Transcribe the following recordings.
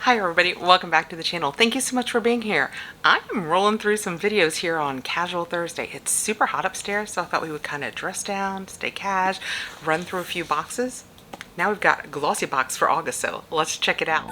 Hi everybody, welcome back to the channel. Thank you so much for being here. I'm rolling through some videos here on Casual Thursday. It's super hot upstairs, so I thought we would kind of dress down, stay cash, run through a few boxes. Now we've got Glossybox for August, so let's check it out.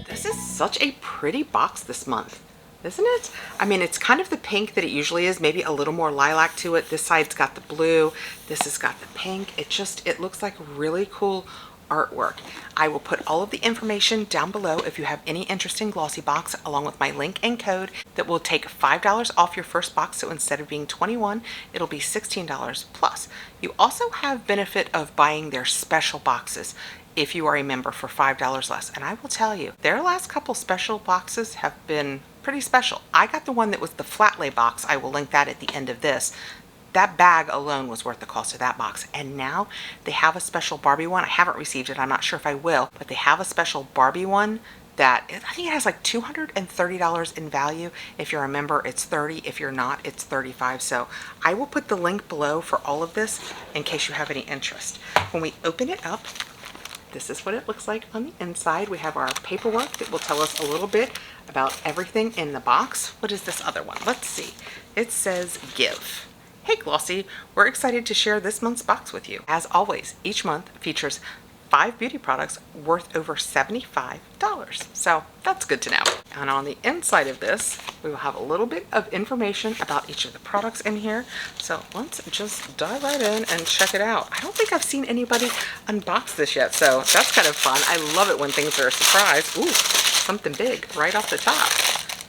This is such a pretty box this month, isn't it? I mean, it's kind of the pink that it usually is, maybe a little more lilac to it. This side's got the blue, this has got the pink. It looks like really cool artwork. I will put all of the information down below if you have any interest in Glossybox, along with my link and code that will take $5 off your first box. So instead of being $21, it'll be $16 plus. You also have benefit of buying their special boxes if you are a member for $5 less. And I will tell you, their last couple special boxes have been pretty special. I got the one that was the flat lay box. I will link that at the end of this. That bag alone was worth the cost of that box. And now they have a special Barbie one. I haven't received it. I'm not sure if I will, but they have a special Barbie one that I think it has like $230 in value. If you're a member, it's $30. If you're not, it's $35. So I will put the link below for all of this in case you have any interest. When we open it up, this is what it looks like on the inside. We have our paperwork that will tell us a little bit about everything in the box. What is this other one? Let's see. It says give. Hey Glossy, we're excited to share this month's box with you. As always, each month features 5 beauty products worth over $75. So that's good to know. And on the inside of this, we will have a little bit of information about each of the products in here. So let's just dive right in and check it out. I don't think I've seen anybody unbox this yet, so that's kind of fun. I love it when things are a surprise. Ooh, something big right off the top.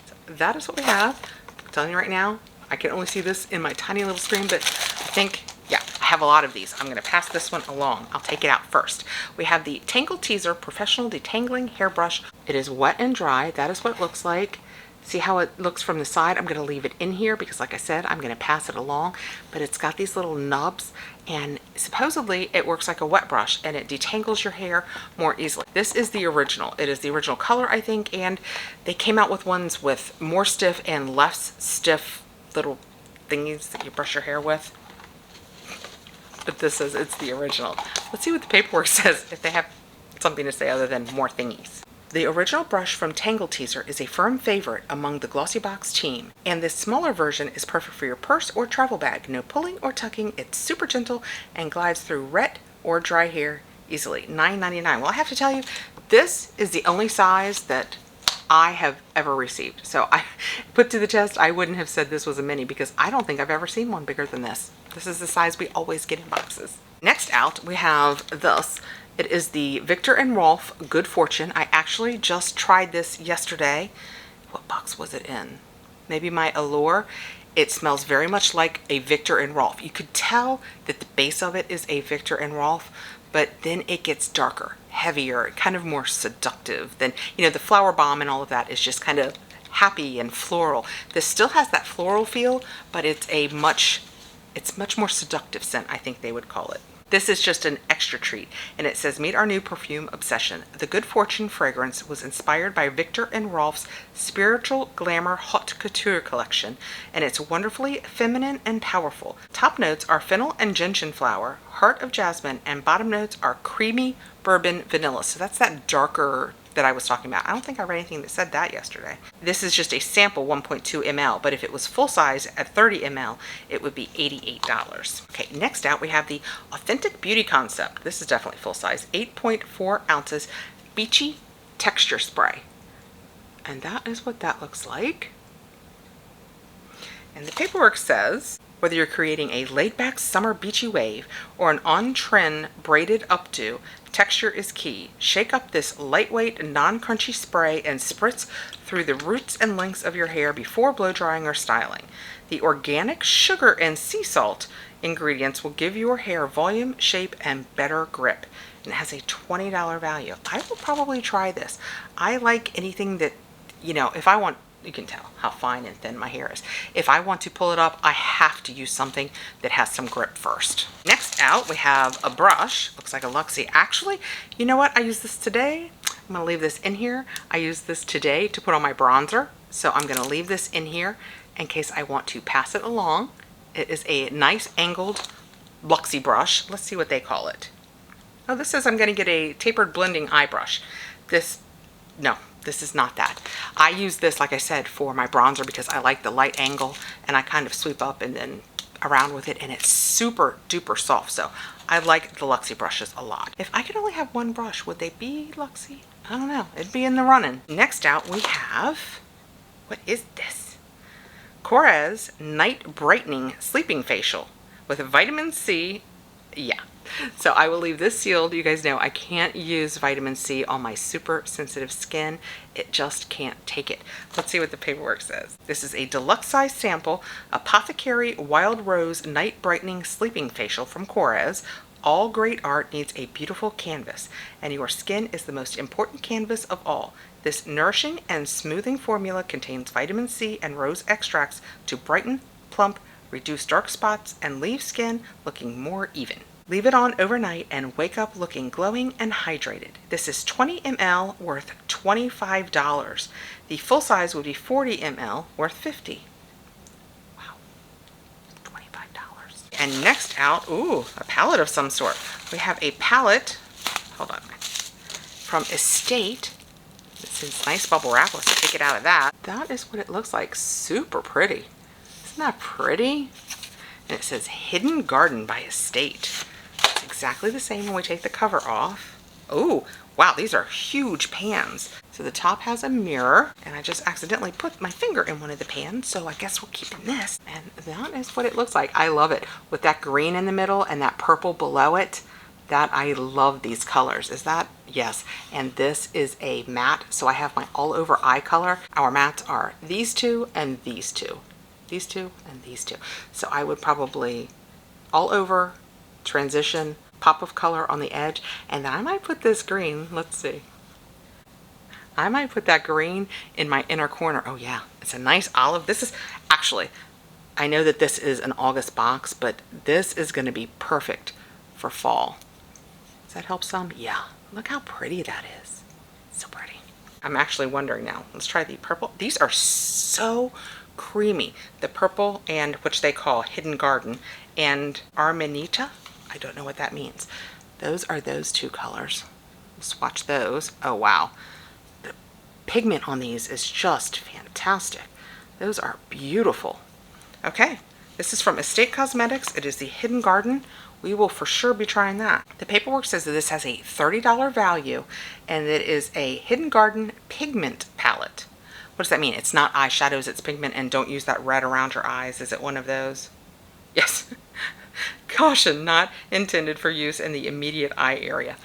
So that is what we have. I'm telling you right now, I can only see this in my tiny little screen, but I think, yeah, I have a lot of these. I'm going to pass this one along. I'll take it out first. We have the Tangle Teaser Professional Detangling Hairbrush. It is wet and dry. That is what it looks like. See how it looks from the side? I'm going to leave it in here because, like I said, I'm going to pass it along. But it's got these little nubs, and supposedly it works like a wet brush, and it detangles your hair more easily. This is the original. It is the original color, I think, and they came out with ones with more stiff and less stiff little thingies that you brush your hair with. But this says it's the original. Let's see what the paperwork says, if they have something to say other than more thingies. The original brush from Tangle Teaser is a firm favorite among the Glossybox team, and this smaller version is perfect for your purse or travel bag. No pulling or tucking, it's super gentle and glides through wet or dry hair easily. $9.99. Well, I have to tell you, this is the only size that I have ever received. So I put to the test, I wouldn't have said this was a mini because I don't think I've ever seen one bigger than this. This is the size we always get in boxes. Next out, we have this. It is the Viktor and Rolf Good Fortune. I actually just tried this yesterday. What box was it in? Maybe my Allure. It smells very much like a Viktor and Rolf. You could tell that the base of it is a Viktor and Rolf, but then it gets darker, heavier, kind of more seductive than, you know, the Flower Bomb and all of that is just kind of happy and floral. This still has that floral feel, but it's much more seductive scent, I think they would call it. This is just an extra treat, and it says, meet our new perfume obsession. The Good Fortune fragrance was inspired by Viktor and Rolf's Spiritual Glamour Haute Couture collection, and it's wonderfully feminine and powerful. Top notes are fennel and gentian flower, heart of jasmine, and bottom notes are creamy bourbon vanilla. So that's that darker that I was talking about. I don't think I read anything that said that yesterday. This is just a sample 1.2 ml, but if it was full size at 30 ml, it would be $88. Okay, next out we have the Authentic Beauty Concept. This is definitely full size, 8.4 ounces Beachy Texture Spray. And that is what that looks like. And the paperwork says, whether you're creating a laid-back summer beachy wave or an on-trend braided updo, texture is key. Shake up this lightweight, non-crunchy spray and spritz through the roots and lengths of your hair before blow drying or styling. The organic sugar and sea salt ingredients will give your hair volume, shape, and better grip. And it has a $20 value. I will probably try this. I like anything that, you know, if I want, you can tell how fine and thin my hair is. If I want to pull it up, I have to use something that has some grip first. Next out, we have a brush. Looks like a Luxie. Actually, you know what? I used this today. I'm going to leave this in here. I used this today to put on my bronzer. So I'm going to leave this in here in case I want to pass it along It is a nice angled Luxie brush. Let's see what they call it. Oh, this says I'm going to get a tapered blending eye brush. No, this is not that. I use this, like I said, for my bronzer because I like the light angle, and I kind of sweep up and then around with it, and it's super duper soft. So I like the Luxie brushes a lot. If I could only have one brush, would they be Luxie? I don't know. It'd be in the running. Next out we have, what is this? Korres Night Brightening Sleeping Facial with vitamin C. Yeah. So I will leave this sealed. You guys know I can't use vitamin C on my super sensitive skin. It just can't take it. Let's see what the paperwork says. This is a deluxe size sample Apothecary Wild Rose Night Brightening Sleeping Facial from Korres. All great art needs a beautiful canvas, and your skin is the most important canvas of all. This nourishing and smoothing formula contains vitamin C and rose extracts to brighten, plump, reduce dark spots, and leave skin looking more even. Leave it on overnight and wake up looking glowing and hydrated. This is 20 ml worth $25. The full size would be 40 ml worth $50. Wow, $25. And next out, ooh, a palette of some sort. We have a palette, hold on, from Estate. This is nice bubble wrap. Let's take it out of that. That is what it looks like. Super pretty. Isn't that pretty? And it says Hidden Garden by Estate. It's exactly the same when we take the cover off. Oh, wow, these are huge pans. So the top has a mirror, and I just accidentally put my finger in one of the pans, so I guess we're keeping this. And that is what it looks like. I love it. With that green in the middle and that purple below it, that I love these colors. Is that? Yes. And this is a matte, so I have my all over eye color. Our mattes are these two and these two. These two and these two. So I would probably all over, transition, pop of color on the edge, and then I might put this green, let's see. I might put that green in my inner corner. Oh yeah, it's a nice olive. This is actually, I know that this is an August box, but this is going to be perfect for fall. Does that help some? Yeah. Look how pretty that is. So pretty. I'm actually wondering now. Let's try the purple. These are so creamy. The purple, and which they call Hidden Garden, and Armanita. I don't know what that means. Those are those two colors. Let's swatch those. Oh wow. The pigment on these is just fantastic. Those are beautiful. Okay. This is from Estate Cosmetics. It is the Hidden Garden. We will for sure be trying that. The paperwork says that this has a $30 value, and it is a Hidden Garden pigment palette. What does that mean? It's not eyeshadows, it's pigment, and don't use that red around your eyes. Is it one of those? Yes. Caution, not intended for use in the immediate eye area.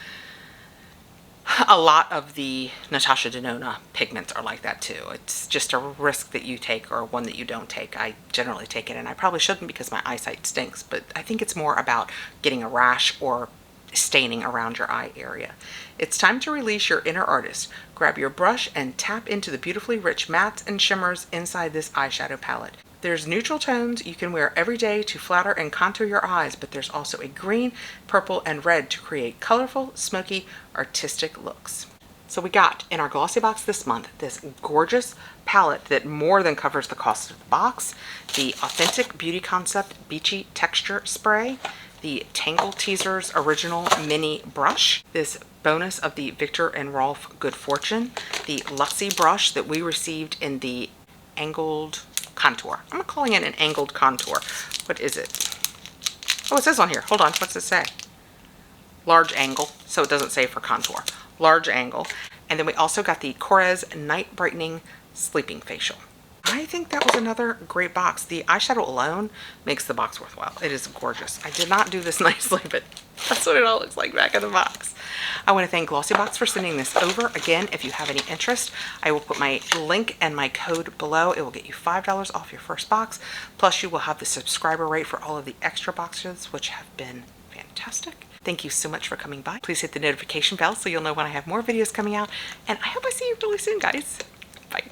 A lot of the Natasha Denona pigments are like that too. It's just a risk that you take, or one that you don't take. I generally take it, and I probably shouldn't because my eyesight stinks, but I think it's more about getting a rash or staining around your eye area. It's time to release your inner artist. Grab your brush and tap into the beautifully rich mattes and shimmers inside this eyeshadow palette. There's neutral tones you can wear every day to flatter and contour your eyes, but there's also a green, purple, and red to create colorful, smoky, artistic looks. So we got in our Glossybox this month this gorgeous palette that more than covers the cost of the box, the Authentic Beauty Concept Beachy Texture Spray, the Tangle Teasers Original Mini Brush, this bonus of the Victor and Rolf Good Fortune, the Luxie brush that we received in the angled contour. I'm calling it an angled contour. What is it? Oh, it says on here. Hold on. What's it say? Large angle. So it doesn't say for contour. Large angle. And then we also got the Korres Night Brightening Sleeping Facial. I think that was another great box. The eyeshadow alone makes the box worthwhile. It is gorgeous. I did not do this nicely, but that's what it all looks like back in the box. I want to thank Glossybox for sending this over. Again, if you have any interest, I will put my link and my code below. It will get you $5 off your first box. Plus, you will have the subscriber rate for all of the extra boxes, which have been fantastic. Thank you so much for coming by. Please hit the notification bell so you'll know when I have more videos coming out. And I hope I see you really soon, guys. Bye.